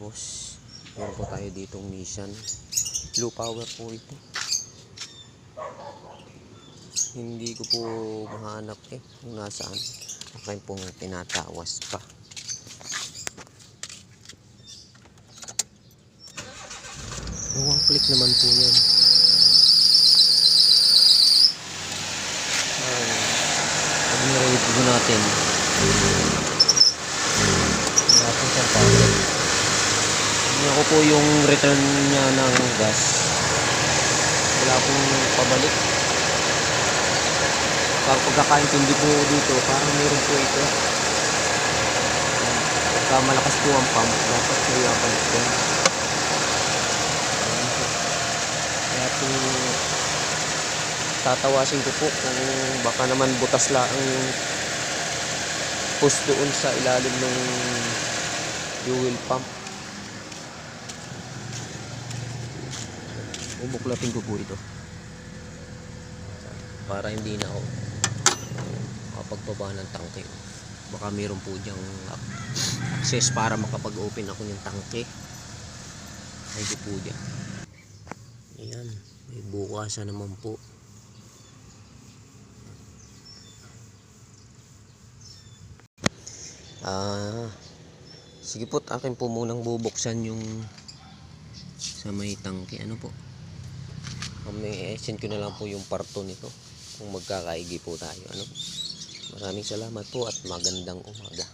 Tapos meron po tayo ditong Nissan Blue Power po ito. Hindi ko po mahanap kung nasaan. Akin pong tinatawas pa. One click naman po yan. Pag nirate po natin, tapos ang power. Hindi ako po yung return niya ng gas. Wala pong pabalik. Pag pagkakaintindi po dito, parang meron po ito. Pagka malakas po ang pump, dapat kaya balik po. Kaya po tatawasin ko po kung baka naman butas lang ang post doon sa ilalim ng fuel pump. Bubuklatin ko po ito para hindi na ako makapagpaba ng tangke. Baka meron po diyang access para makapag-open ako ng tangke. Ay po dyan. Ayan, may bukasan naman po. Sige po, akin po munang bubuksan yung sa may tangke. Ano po, may send ko na lang po yung parto nito kung magkakaigi po tayo. Ano, maraming salamat po at magandang umaga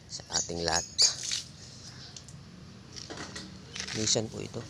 sa ating lahat. Nissan po ito.